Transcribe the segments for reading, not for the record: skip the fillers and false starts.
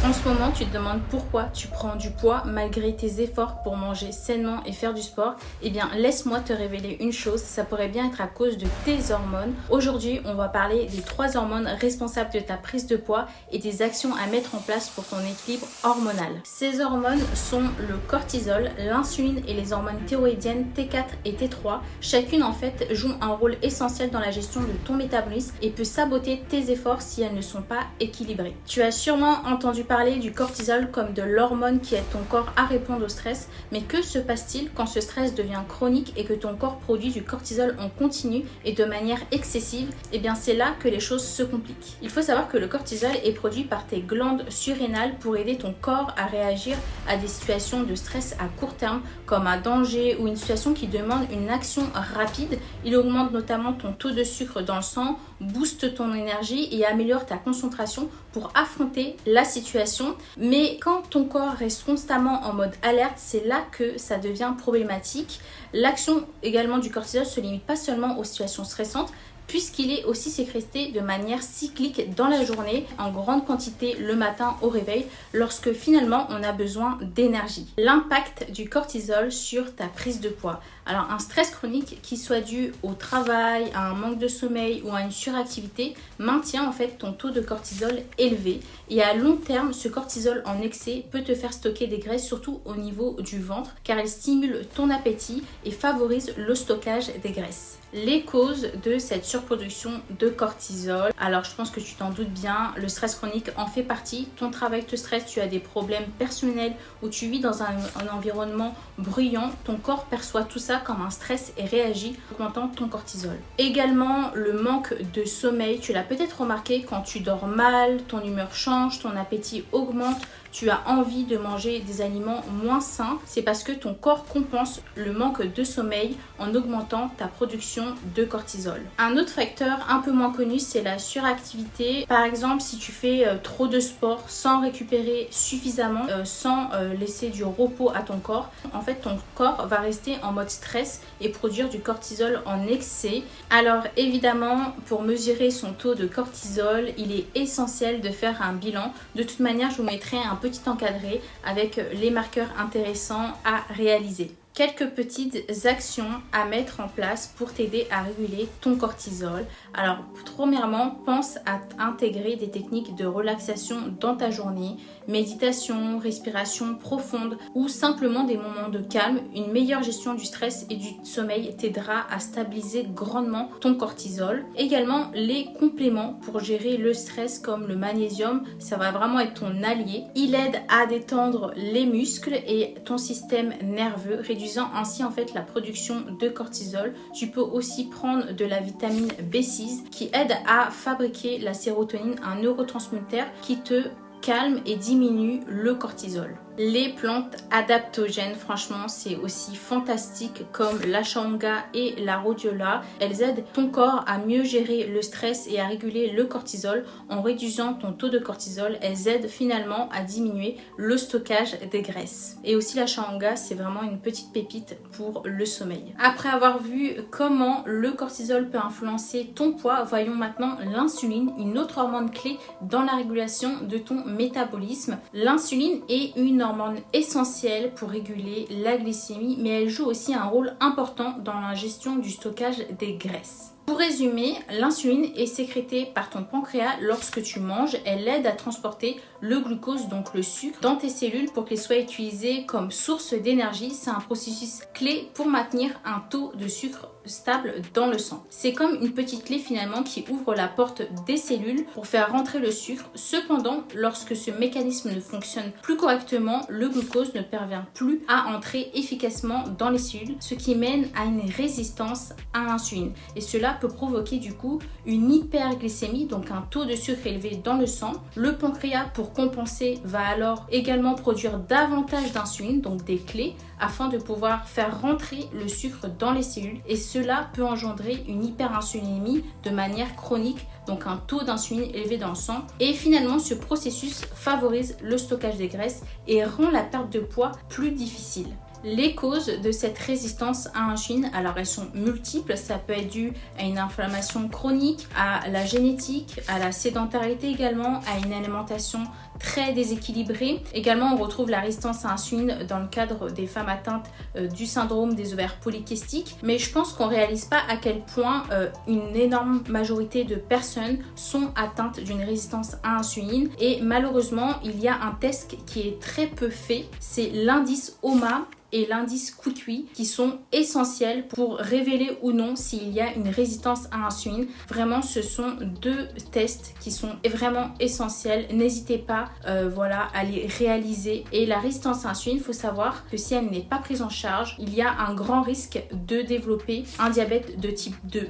En ce moment, tu te demandes pourquoi tu prends du poids malgré tes efforts pour manger sainement et faire du sport. Eh bien, laisse-moi te révéler une chose, ça pourrait bien être à cause de tes hormones. Aujourd'hui, on va parler des 3 hormones responsables de ta prise de poids et des actions à mettre en place pour ton équilibre hormonal. Ces hormones sont le cortisol, l'insuline et les hormones thyroïdiennes T4 et T3. Chacune en fait joue un rôle essentiel dans la gestion de ton métabolisme et peut saboter tes efforts si elles ne sont pas équilibrées. Tu as sûrement entendu parler du cortisol comme de l'hormone qui aide ton corps à répondre au stress, mais que se passe-t-il quand ce stress devient chronique et que ton corps produit du cortisol en continu et de manière excessive? Eh bien c'est là que les choses se compliquent. Il faut savoir que le cortisol est produit par tes glandes surrénales pour aider ton corps à réagir à des situations de stress à court terme comme un danger ou une situation qui demande une action rapide. Il augmente notamment ton taux de sucre dans le sang, booste ton énergie et améliore ta concentration pour affronter la situation. Mais quand ton corps reste constamment en mode alerte, c'est là que ça devient problématique. L'action également du cortisol se limite pas seulement aux situations stressantes, puisqu'il est aussi sécrété de manière cyclique dans la journée, en grande quantité le matin au réveil, lorsque finalement on a besoin d'énergie. L'impact du cortisol sur ta prise de poids. Alors un stress chronique qui soit dû au travail, à un manque de sommeil ou à une suractivité maintient en fait ton taux de cortisol élevé, et à long terme ce cortisol en excès peut te faire stocker des graisses, surtout au niveau du ventre, car il stimule ton appétit et favorise le stockage des graisses. Les causes de cette surproduction de cortisol, alors je pense que tu t'en doutes bien, le stress chronique en fait partie. Ton travail te stresse, tu as des problèmes personnels ou tu vis dans un environnement bruyant, ton corps perçoit tout ça comme un stress et réagit en augmentant ton cortisol. Également le manque de sommeil, tu l'as peut-être remarqué, quand tu dors mal, ton humeur change, ton appétit augmente, tu as envie de manger des aliments moins sains, c'est parce que ton corps compense le manque de sommeil en augmentant ta production de cortisol. Un autre facteur un peu moins connu, c'est la suractivité. Par exemple, si tu fais trop de sport sans récupérer suffisamment, sans laisser du repos à ton corps, en fait ton corps va rester en mode stress et produire du cortisol en excès. Alors évidemment, pour mesurer son taux de cortisol, il est essentiel de faire un bilan. De toute manière, je vous mettrai un petit encadré avec les marqueurs intéressants à réaliser. Quelques petites actions à mettre en place pour t'aider à réguler ton cortisol. Alors, premièrement, pense à intégrer des techniques de relaxation dans ta journée, méditation, respiration profonde ou simplement des moments de calme. Une meilleure gestion du stress et du sommeil t'aidera à stabiliser grandement ton cortisol. Également, les compléments pour gérer le stress comme le magnésium, ça va vraiment être ton allié. Il aide à détendre les muscles et ton système nerveux, réduisant ainsi en fait la production de cortisol. Tu peux aussi prendre de la vitamine B6 qui aide à fabriquer la sérotonine, un neurotransmetteur qui te calme et diminue le cortisol. Les plantes adaptogènes, franchement, c'est aussi fantastique, comme l'ashwagandha et la rhodiola. Elles aident ton corps à mieux gérer le stress et à réguler le cortisol. En réduisant ton taux de cortisol, elles aident finalement à diminuer le stockage des graisses. Et aussi l'ashwagandha, c'est vraiment une petite pépite pour le sommeil. Après avoir vu comment le cortisol peut influencer ton poids, voyons maintenant l'insuline, une autre hormone clé dans la régulation de ton métabolisme. L'insuline est une hormone essentielle pour réguler la glycémie, mais elle joue aussi un rôle important dans la gestion du stockage des graisses. Pour résumer, l'insuline est sécrétée par ton pancréas lorsque tu manges. Elle aide à transporter le glucose, donc le sucre, dans tes cellules pour qu'il soit utilisé comme source d'énergie. C'est un processus clé pour maintenir un taux de sucre stable dans le sang. C'est comme une petite clé finalement qui ouvre la porte des cellules pour faire rentrer le sucre. Cependant, lorsque ce mécanisme ne fonctionne plus correctement, le glucose ne parvient plus à entrer efficacement dans les cellules, ce qui mène à une résistance à l'insuline. Et cela peut provoquer du coup une hyperglycémie, donc un taux de sucre élevé dans le sang. Le pancréas, pour compenser, va alors également produire davantage d'insuline, donc des clés, afin de pouvoir faire rentrer le sucre dans les cellules, et cela peut engendrer une hyperinsulinémie de manière chronique, donc un taux d'insuline élevé dans le sang. Et finalement, ce processus favorise le stockage des graisses et rend la perte de poids plus difficile. Les causes de cette résistance à l'insuline, alors elles sont multiples. Ça peut être dû à une inflammation chronique, à la génétique, à la sédentarité également, à une alimentation très déséquilibrée. Également, on retrouve la résistance à l'insuline dans le cadre des femmes atteintes du syndrome des ovaires polykystiques. Mais je pense qu'on ne réalise pas à quel point une énorme majorité de personnes sont atteintes d'une résistance à l'insuline. Et malheureusement, il y a un test qui est très peu fait. C'est l'indice OMA et l'indice QuickWi qui sont essentiels pour révéler ou non s'il y a une résistance à l'insuline. Vraiment, ce sont deux tests qui sont vraiment essentiels. N'hésitez pas à les réaliser. Et la résistance à l'insuline, il faut savoir que si elle n'est pas prise en charge, il y a un grand risque de développer un diabète de type 2.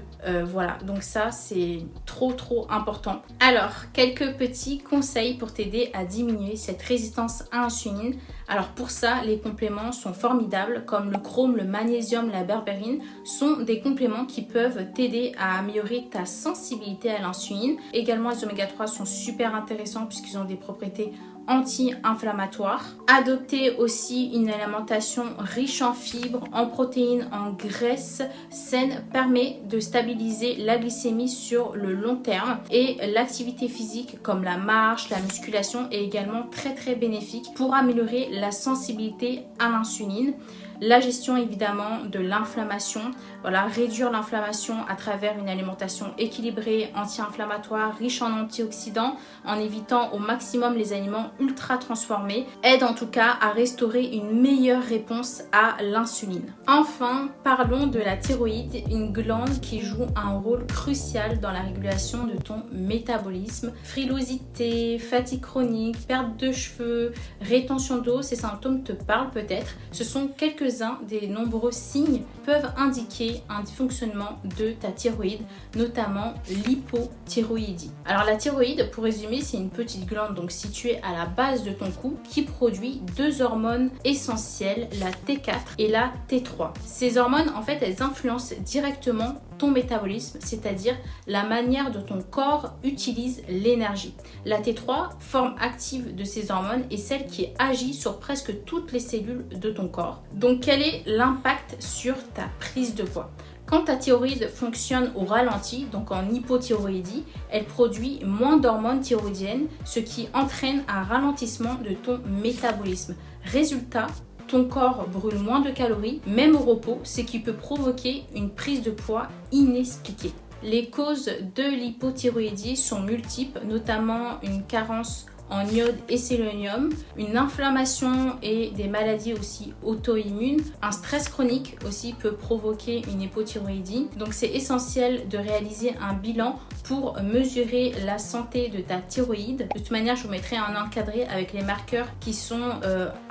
Donc ça, c'est trop important. Alors, quelques petits conseils pour t'aider à diminuer cette résistance à l'insuline. Alors pour ça, les compléments sont formidables comme le chrome, le magnésium, la berberine sont des compléments qui peuvent t'aider à améliorer ta sensibilité à l'insuline. Également, les oméga 3 sont super intéressants puisqu'ils ont des propriétés anti-inflammatoires. Adopter aussi une alimentation riche en fibres, en protéines, en graisses saines permet de stabiliser la glycémie sur le long terme et l'activité physique comme la marche, la musculation est également très bénéfique pour améliorer la sensibilité à l'insuline. La gestion évidemment de l'inflammation, réduire l'inflammation à travers une alimentation équilibrée, anti-inflammatoire, riche en antioxydants, en évitant au maximum les aliments ultra transformés, aide en tout cas à restaurer une meilleure réponse à l'insuline. Enfin, parlons de la thyroïde, une glande qui joue un rôle crucial dans la régulation de ton métabolisme. Frilosité, fatigue chronique, perte de cheveux, rétention d'eau, ces symptômes te parlent peut-être. Ce sont quelques-uns des nombreux signes peuvent indiquer un dysfonctionnement de ta thyroïde, notamment l'hypothyroïdie. Alors la thyroïde, pour résumer, c'est une petite glande donc située à la base de ton cou qui produit deux hormones essentielles, la T4 et la T3. Ces hormones, en fait, elles influencent directement ton métabolisme, c'est-à-dire la manière dont ton corps utilise l'énergie. La T3, forme active de ces hormones, est celle qui agit sur presque toutes les cellules de ton corps. Donc quel est l'impact sur ta prise de poids ? Quand ta thyroïde fonctionne au ralenti, donc en hypothyroïdie, elle produit moins d'hormones thyroïdiennes, ce qui entraîne un ralentissement de ton métabolisme. Résultat, ton corps brûle moins de calories, même au repos, ce qui peut provoquer une prise de poids inexpliquée. Les causes de l'hypothyroïdie sont multiples, notamment une carence en iode et sélénium, une inflammation et des maladies aussi auto-immunes. Un stress chronique aussi peut provoquer une hypothyroïdie. Donc c'est essentiel de réaliser un bilan pour mesurer la santé de ta thyroïde. De toute manière, je vous mettrai un encadré avec les marqueurs qui sont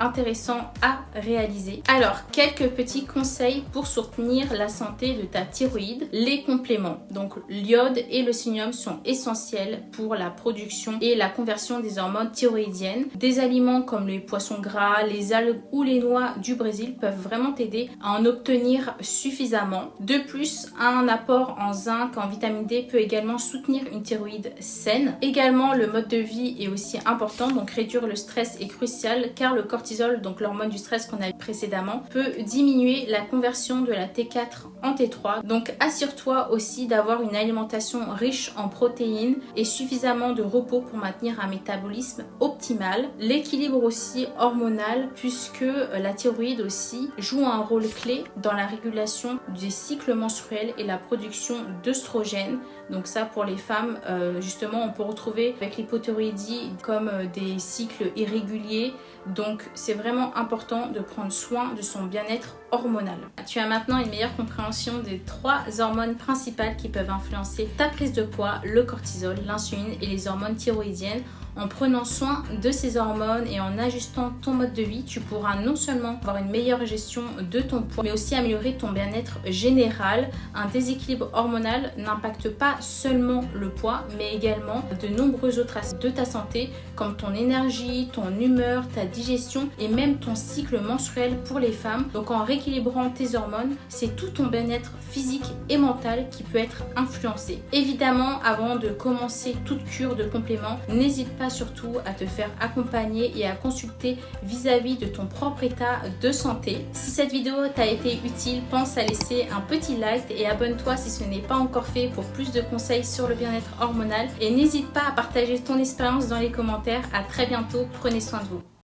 intéressants à réaliser. Alors, quelques petits conseils pour soutenir la santé de ta thyroïde. Les compléments, donc l'iode et le sélénium sont essentiels pour la production et la conversion des hormones thyroïdiennes. Des aliments comme les poissons gras, les algues ou les noix du Brésil peuvent vraiment t'aider à en obtenir suffisamment. De plus, un apport en zinc, en vitamine D peut également soutenir une thyroïde saine. Également, le mode de vie est aussi important, donc réduire le stress est crucial car le cortisol, donc l'hormone du stress qu'on a vu précédemment, peut diminuer la conversion de la T4 en T3. Donc assure-toi aussi d'avoir une alimentation riche en protéines et suffisamment de repos pour maintenir un métabolisme optimal. L'équilibre aussi hormonal, puisque la thyroïde aussi joue un rôle clé dans la régulation des cycles menstruels et la production d'œstrogènes. Donc ça, pour les femmes, justement, on peut retrouver avec l'hypothyroïdie comme des cycles irréguliers. Donc c'est vraiment important de prendre soin de son bien-être hormonal. Tu as maintenant une meilleure compréhension des 3 hormones principales qui peuvent influencer ta prise de poids, le cortisol, l'insuline et les hormones thyroïdiennes. En prenant soin de ces hormones et en ajustant ton mode de vie, tu pourras non seulement avoir une meilleure gestion de ton poids, mais aussi améliorer ton bien-être général. Un déséquilibre hormonal n'impacte pas seulement le poids, mais également de nombreux autres aspects de ta santé, comme ton énergie, ton humeur, ta digestion et même ton cycle menstruel pour les femmes. Donc en rééquilibrant tes hormones, c'est tout ton bien-être physique et mental qui peut être influencé. Évidemment, avant de commencer toute cure de compléments, n'hésite pas t'aidera surtout à te faire accompagner et à consulter vis-à-vis de ton propre état de santé. Si cette vidéo t'a été utile, pense à laisser un petit like et abonne-toi si ce n'est pas encore fait pour plus de conseils sur le bien-être hormonal. Et n'hésite pas à partager ton expérience dans les commentaires. À très bientôt, prenez soin de vous.